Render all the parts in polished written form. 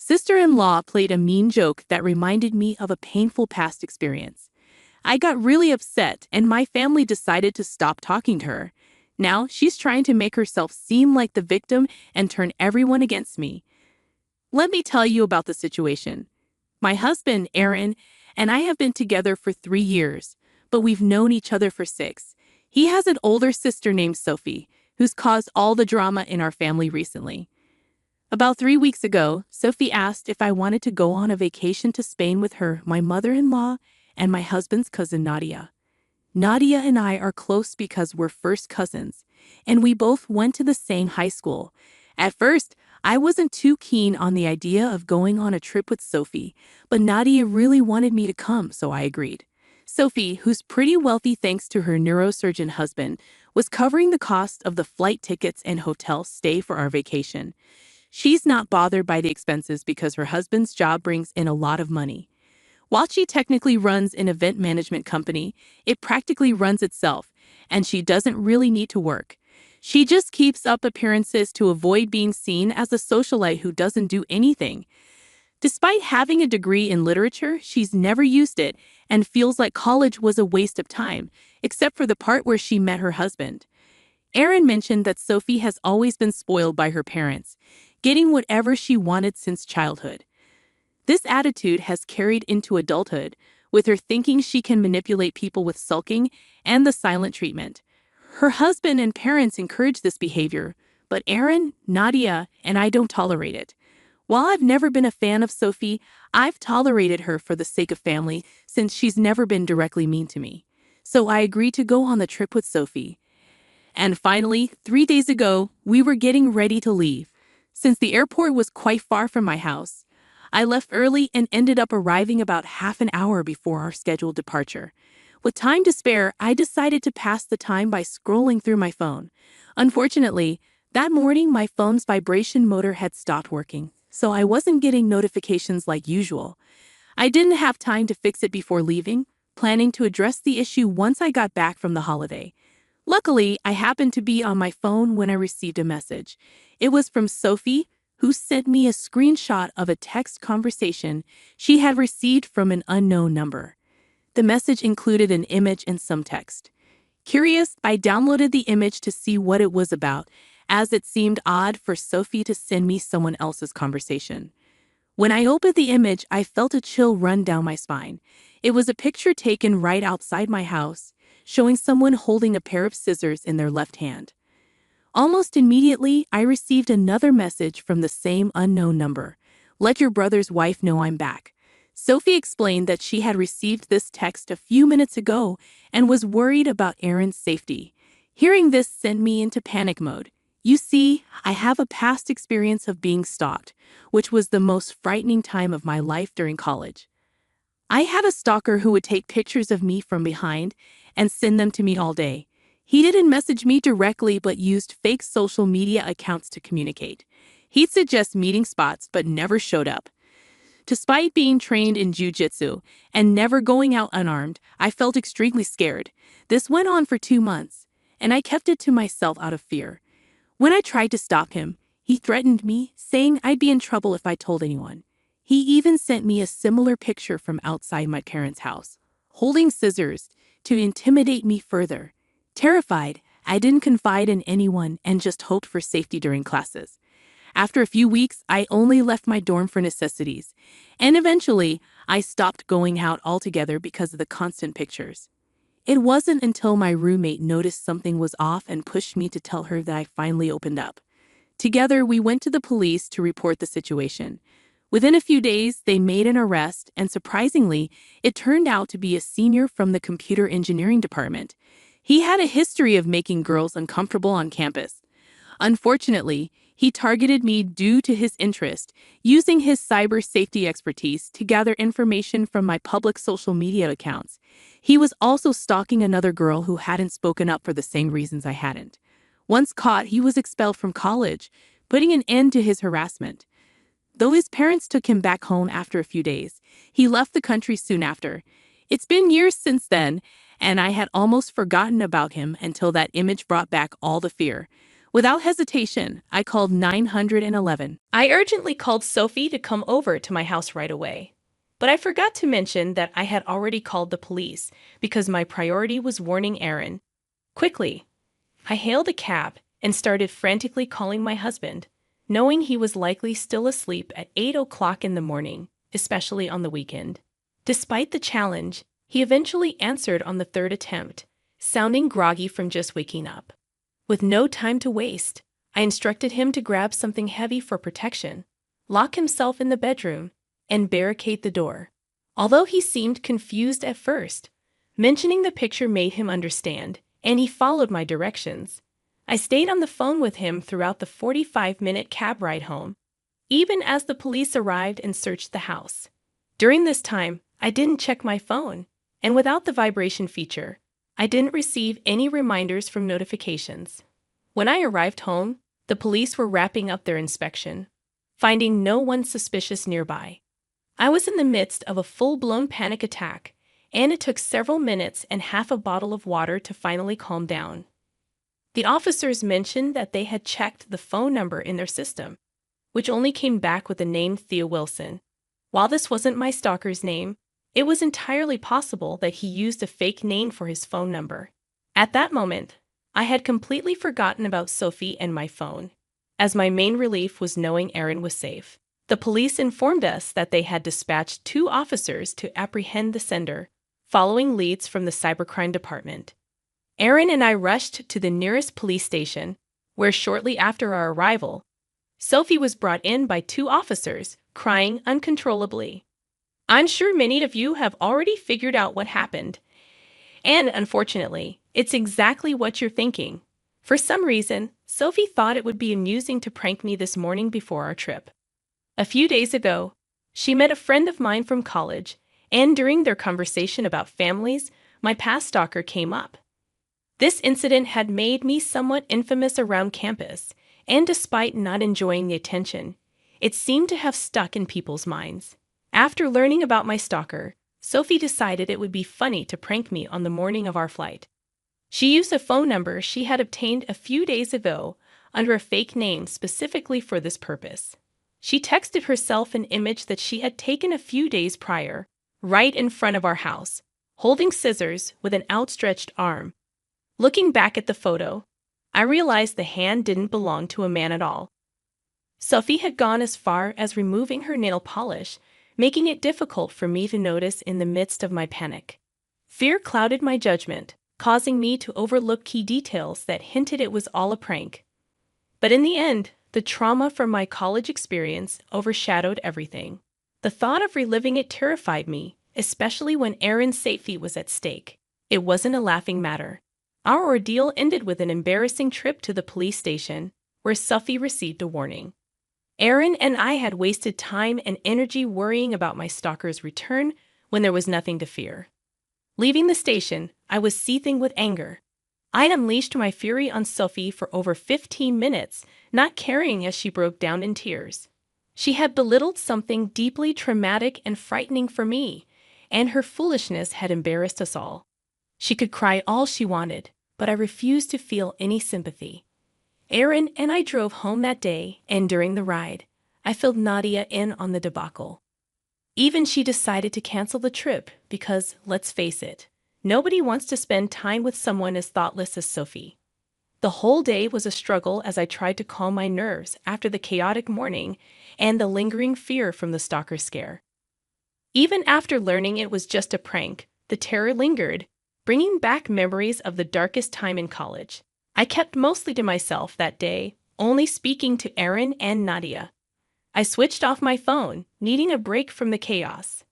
sister-in-law played a mean joke that reminded me of a painful past experience. I got really upset and my family decided to stop talking to her. Now she's trying to make herself seem like the victim and turn everyone against me. Let me tell you about the situation. My husband, Aaron, and I have been together for 3 years, but we've known each other for 6. He has an older sister named Sophie, who's caused all the drama in our family recently. About 3 weeks ago, Sophie asked if I wanted to go on a vacation to Spain with her, my mother-in-law, and my husband's cousin Nadia. Nadia and I are close because we're first cousins, and we both went to the same high school. At first, I wasn't too keen on the idea of going on a trip with Sophie, but Nadia really wanted me to come, so I agreed. Sophie, who's pretty wealthy thanks to her neurosurgeon husband, was covering the cost of the flight tickets and hotel stay for our vacation. She's not bothered by the expenses because her husband's job brings in a lot of money. While she technically runs an event management company, it practically runs itself, and she doesn't really need to work. She just keeps up appearances to avoid being seen as a socialite who doesn't do anything. Despite having a degree in literature, she's never used it and feels like college was a waste of time, except for the part where she met her husband. Aaron mentioned that Sophie has always been spoiled by her parents, getting whatever she wanted since childhood. This attitude has carried into adulthood, with her thinking she can manipulate people with sulking and the silent treatment. Her husband and parents encourage this behavior, but Aaron, Nadia, and I don't tolerate it. While I've never been a fan of Sophie, I've tolerated her for the sake of family since she's never been directly mean to me. So I agreed to go on the trip with Sophie. And finally, 3 days ago, we were getting ready to leave. Since the airport was quite far from my house, I left early and ended up arriving about half an hour before our scheduled departure. With time to spare, I decided to pass the time by scrolling through my phone. Unfortunately, that morning my phone's vibration motor had stopped working, so I wasn't getting notifications like usual. I didn't have time to fix it before leaving, planning to address the issue once I got back from the holiday. Luckily, I happened to be on my phone when I received a message. It was from Sophie, who sent me a screenshot of a text conversation she had received from an unknown number. The message included an image and some text. Curious, I downloaded the image to see what it was about, as it seemed odd for Sophie to send me someone else's conversation. When I opened the image, I felt a chill run down my spine. It was a picture taken right outside my house, showing someone holding a pair of scissors in their left hand. Almost immediately, I received another message from the same unknown number. "Let your brother's wife know I'm back." Sophie explained that she had received this text a few minutes ago and was worried about Aaron's safety. Hearing this sent me into panic mode. You see, I have a past experience of being stalked, which was the most frightening time of my life during college. I had a stalker who would take pictures of me from behind and send them to me all day. He didn't message me directly but used fake social media accounts to communicate. He'd suggest meeting spots but never showed up. Despite being trained in jiu-jitsu and never going out unarmed, I felt extremely scared. This went on for 2 months, and I kept it to myself out of fear. When I tried to stop him, he threatened me, saying I'd be in trouble if I told anyone. He even sent me a similar picture from outside my parents' house, holding scissors, to intimidate me further. Terrified, I didn't confide in anyone and just hoped for safety during classes. After a few weeks, I only left my dorm for necessities, and eventually, I stopped going out altogether because of the constant pictures. It wasn't until my roommate noticed something was off and pushed me to tell her that I finally opened up. Together, we went to the police to report the situation. Within a few days, they made an arrest, and surprisingly, it turned out to be a senior from the computer engineering department. He had a history of making girls uncomfortable on campus. Unfortunately, he targeted me due to his interest, using his cyber safety expertise to gather information from my public social media accounts. He was also stalking another girl who hadn't spoken up for the same reasons I hadn't. Once caught, he was expelled from college, putting an end to his harassment. Though his parents took him back home after a few days, he left the country soon after. It's been years since then, and I had almost forgotten about him until that image brought back all the fear. Without hesitation, I called 911. I urgently called Sophie to come over to my house right away. But I forgot to mention that I had already called the police because my priority was warning Aaron. Quickly, I hailed a cab and started frantically calling my husband, knowing he was likely still asleep at 8 o'clock in the morning, especially on the weekend. Despite the challenge, he eventually answered on the third attempt, sounding groggy from just waking up. With no time to waste, I instructed him to grab something heavy for protection, lock himself in the bedroom, and barricade the door. Although he seemed confused at first, mentioning the picture made him understand, and he followed my directions. I stayed on the phone with him throughout the 45-minute cab ride home, even as the police arrived and searched the house. During this time, I didn't check my phone, and without the vibration feature, I didn't receive any reminders from notifications. When I arrived home, the police were wrapping up their inspection, finding no one suspicious nearby. I was in the midst of a full-blown panic attack, and it took several minutes and half a bottle of water to finally calm down. The officers mentioned that they had checked the phone number in their system, which only came back with the name Thea Wilson. While this wasn't my stalker's name, it was entirely possible that he used a fake name for his phone number. At that moment, I had completely forgotten about Sophie and my phone, as my main relief was knowing Aaron was safe. The police informed us that they had dispatched 2 officers to apprehend the sender, following leads from the cybercrime department. Aaron and I rushed to the nearest police station, where shortly after our arrival, Sophie was brought in by 2 officers, crying uncontrollably. I'm sure many of you have already figured out what happened. And unfortunately, it's exactly what you're thinking. For some reason, Sophie thought it would be amusing to prank me this morning before our trip. A few days ago, she met a friend of mine from college, and during their conversation about families, my past stalker came up. This incident had made me somewhat infamous around campus, and despite not enjoying the attention, it seemed to have stuck in people's minds. After learning about my stalker, Sophie decided it would be funny to prank me on the morning of our flight. She used a phone number she had obtained a few days ago under a fake name specifically for this purpose. She texted herself an image that she had taken a few days prior, right in front of our house, holding scissors with an outstretched arm. Looking back at the photo, I realized the hand didn't belong to a man at all. Sophie had gone as far as removing her nail polish, making it difficult for me to notice in the midst of my panic. Fear clouded my judgment, causing me to overlook key details that hinted it was all a prank. But in the end, the trauma from my college experience overshadowed everything. The thought of reliving it terrified me, especially when Aaron's safety was at stake. It wasn't a laughing matter. Our ordeal ended with an embarrassing trip to the police station, where Sophie received a warning. Aaron and I had wasted time and energy worrying about my stalker's return when there was nothing to fear. Leaving the station, I was seething with anger. I unleashed my fury on Sophie for over 15 minutes, not caring as she broke down in tears. She had belittled something deeply traumatic and frightening for me, and her foolishness had embarrassed us all. She could cry all she wanted, but I refused to feel any sympathy. Aaron and I drove home that day, and during the ride, I filled Nadia in on the debacle. Even she decided to cancel the trip because, let's face it, nobody wants to spend time with someone as thoughtless as Sophie. The whole day was a struggle as I tried to calm my nerves after the chaotic morning and the lingering fear from the stalker scare. Even after learning it was just a prank, the terror lingered, bringing back memories of the darkest time in college. I kept mostly to myself that day, only speaking to Aaron and Nadia. I switched off my phone, needing a break from the chaos.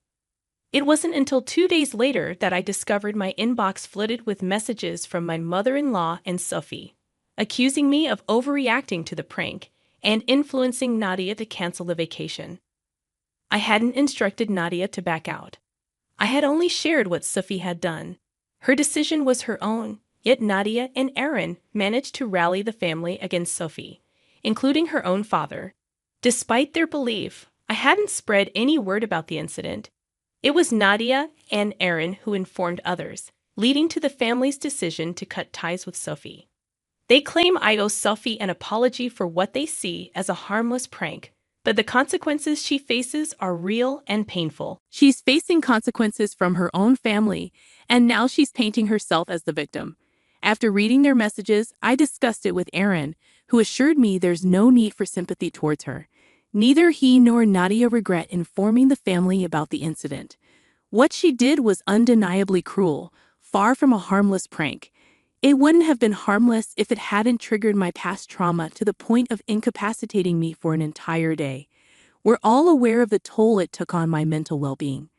It wasn't until 2 days later that I discovered my inbox flooded with messages from my mother-in-law and Sophie, accusing me of overreacting to the prank and influencing Nadia to cancel the vacation. I hadn't instructed Nadia to back out. I had only shared what Sophie had done. Her decision was her own. Yet Nadia and Aaron managed to rally the family against Sophie, including her own father. Despite their belief, I hadn't spread any word about the incident. It was Nadia and Aaron who informed others, leading to the family's decision to cut ties with Sophie. They claim I owe Sophie an apology for what they see as a harmless prank, but the consequences she faces are real and painful. She's facing consequences from her own family, and now she's painting herself as the victim. After reading their messages, I discussed it with Aaron, who assured me there's no need for sympathy towards her. Neither he nor Nadia regret informing the family about the incident. What she did was undeniably cruel, far from a harmless prank. It wouldn't have been harmless if it hadn't triggered my past trauma to the point of incapacitating me for an entire day. We're all aware of the toll it took on my mental well-being.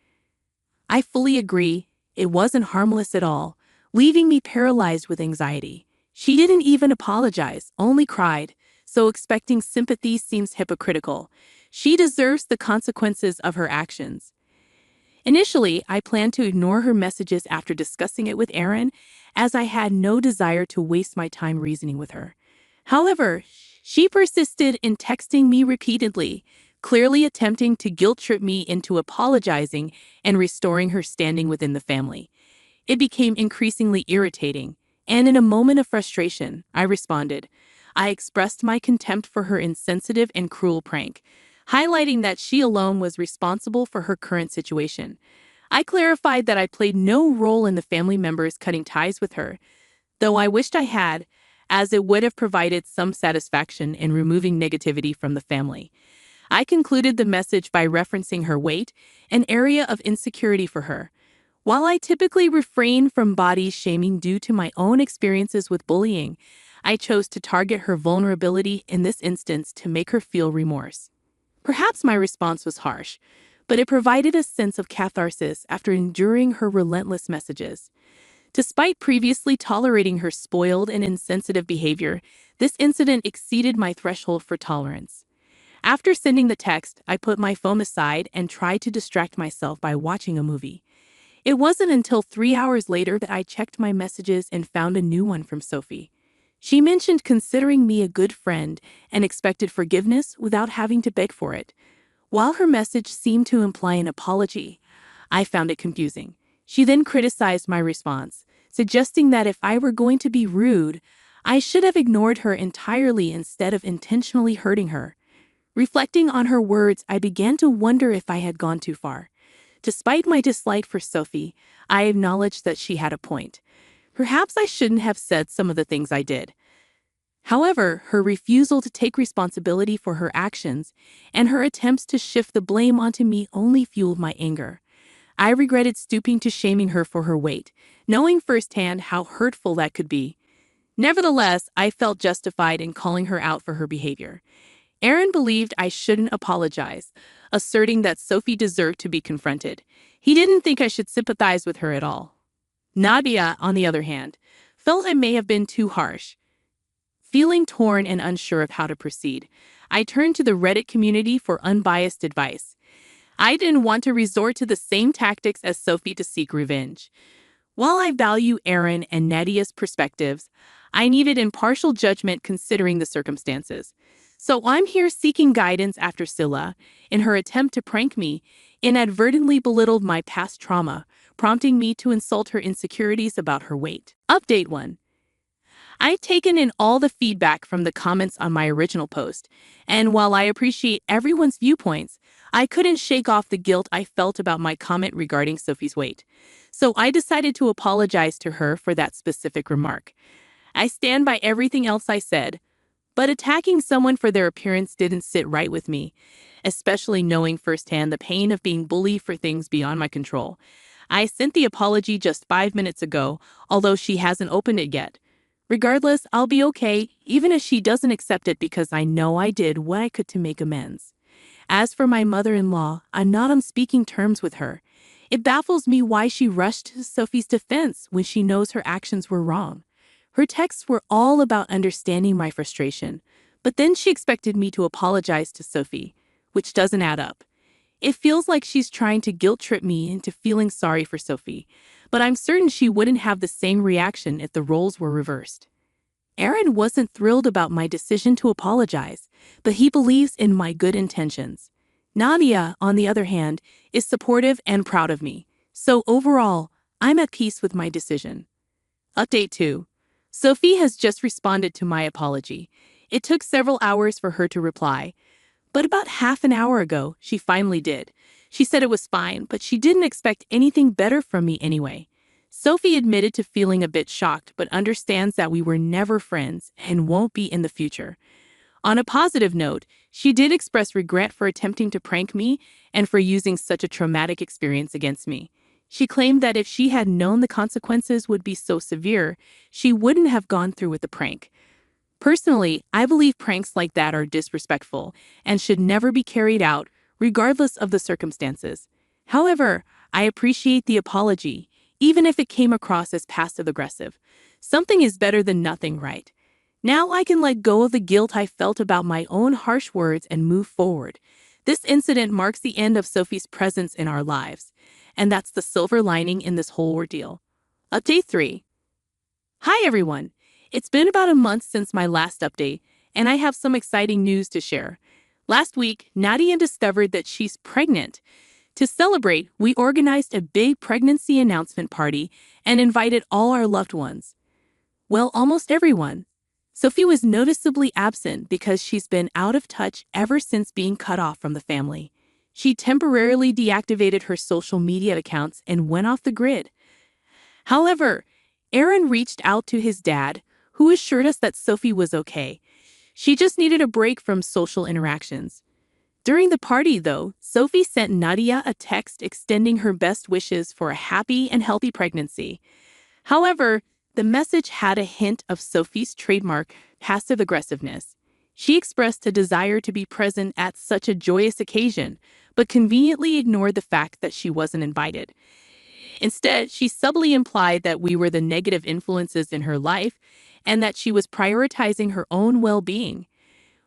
I fully agree, it wasn't harmless at all, leaving me paralyzed with anxiety. She didn't even apologize, only cried, so expecting sympathy seems hypocritical. She deserves the consequences of her actions. Initially, I planned to ignore her messages after discussing it with Aaron, as I had no desire to waste my time reasoning with her. However, she persisted in texting me repeatedly, clearly attempting to guilt-trip me into apologizing and restoring her standing within the family. It became increasingly irritating, and in a moment of frustration, I responded. I expressed my contempt for her insensitive and cruel prank, highlighting that she alone was responsible for her current situation. I clarified that I played no role in the family members cutting ties with her, though I wished I had, as it would have provided some satisfaction in removing negativity from the family. I concluded the message by referencing her weight, an area of insecurity for her. While I typically refrain from body shaming due to my own experiences with bullying, I chose to target her vulnerability in this instance to make her feel remorse. Perhaps my response was harsh, but it provided a sense of catharsis after enduring her relentless messages. Despite previously tolerating her spoiled and insensitive behavior, this incident exceeded my threshold for tolerance. After sending the text, I put my phone aside and tried to distract myself by watching a movie. It wasn't until 3 hours later that I checked my messages and found a new one from Sophie. She mentioned considering me a good friend and expected forgiveness without having to beg for it. While her message seemed to imply an apology, I found it confusing. She then criticized my response, suggesting that if I were going to be rude, I should have ignored her entirely instead of intentionally hurting her. Reflecting on her words, I began to wonder if I had gone too far. Despite my dislike for Sophie, I acknowledged that she had a point. Perhaps I shouldn't have said some of the things I did. However, her refusal to take responsibility for her actions and her attempts to shift the blame onto me only fueled my anger. I regretted stooping to shaming her for her weight, knowing firsthand how hurtful that could be. Nevertheless, I felt justified in calling her out for her behavior. Aaron believed I shouldn't apologize, asserting that Sophie deserved to be confronted. He didn't think I should sympathize with her at all. Nadia, on the other hand, felt I may have been too harsh. Feeling torn and unsure of how to proceed, I turned to the Reddit community for unbiased advice. I didn't want to resort to the same tactics as Sophie to seek revenge. While I value Aaron and Nadia's perspectives, I needed impartial judgment considering the circumstances. So I'm here seeking guidance after Scylla, in her attempt to prank me, inadvertently belittled my past trauma, prompting me to insult her insecurities about her weight. Update 1. I've taken in all the feedback from the comments on my original post, and while I appreciate everyone's viewpoints, I couldn't shake off the guilt I felt about my comment regarding Sophie's weight. So I decided to apologize to her for that specific remark. I stand by everything else I said, but attacking someone for their appearance didn't sit right with me, especially knowing firsthand the pain of being bullied for things beyond my control. I sent the apology just 5 minutes ago, although she hasn't opened it yet. Regardless, I'll be okay, even if she doesn't accept it, because I know I did what I could to make amends. As for my mother-in-law, I'm not on speaking terms with her. It baffles me why she rushed to Sophie's defense when she knows her actions were wrong. Her texts were all about understanding my frustration, but then she expected me to apologize to Sophie, which doesn't add up. It feels like she's trying to guilt-trip me into feeling sorry for Sophie, but I'm certain she wouldn't have the same reaction if the roles were reversed. Aaron wasn't thrilled about my decision to apologize, but he believes in my good intentions. Nadia, on the other hand, is supportive and proud of me, so overall, I'm at peace with my decision. Update 2. Sophie has just responded to my apology. It took several hours for her to reply, but about half an hour ago, she finally did. She said it was fine, but she didn't expect anything better from me anyway. Sophie admitted to feeling a bit shocked, but understands that we were never friends and won't be in the future. On a positive note, she did express regret for attempting to prank me and for using such a traumatic experience against me. She claimed that if she had known the consequences would be so severe, she wouldn't have gone through with the prank. Personally, I believe pranks like that are disrespectful and should never be carried out, regardless of the circumstances. However, I appreciate the apology, even if it came across as passive-aggressive. Something is better than nothing, right? Now I can let go of the guilt I felt about my own harsh words and move forward. This incident marks the end of Sophie's presence in our lives, and that's the silver lining in this whole ordeal. Update 3. Hi everyone! It's been about a month since my last update, and I have some exciting news to share. Last week, Nadia discovered that she's pregnant. To celebrate, we organized a big pregnancy announcement party and invited all our loved ones. Well, almost everyone. Sophie was noticeably absent because she's been out of touch ever since being cut off from the family. She temporarily deactivated her social media accounts and went off the grid. However, Aaron reached out to his dad, who assured us that Sophie was okay. She just needed a break from social interactions. During the party, though, Sophie sent Nadia a text extending her best wishes for a happy and healthy pregnancy. However, the message had a hint of Sophie's trademark passive-aggressiveness. She expressed a desire to be present at such a joyous occasion, but conveniently ignored the fact that she wasn't invited. Instead, she subtly implied that we were the negative influences in her life and that she was prioritizing her own well-being.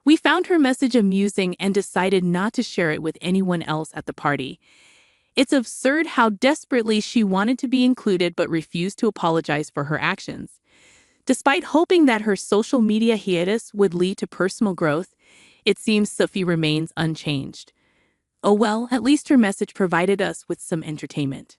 We found her message amusing and decided not to share it with anyone else at the party. It's absurd how desperately she wanted to be included but refused to apologize for her actions. Despite hoping that her social media hiatus would lead to personal growth, it seems Sophie remains unchanged. Oh well, at least her message provided us with some entertainment.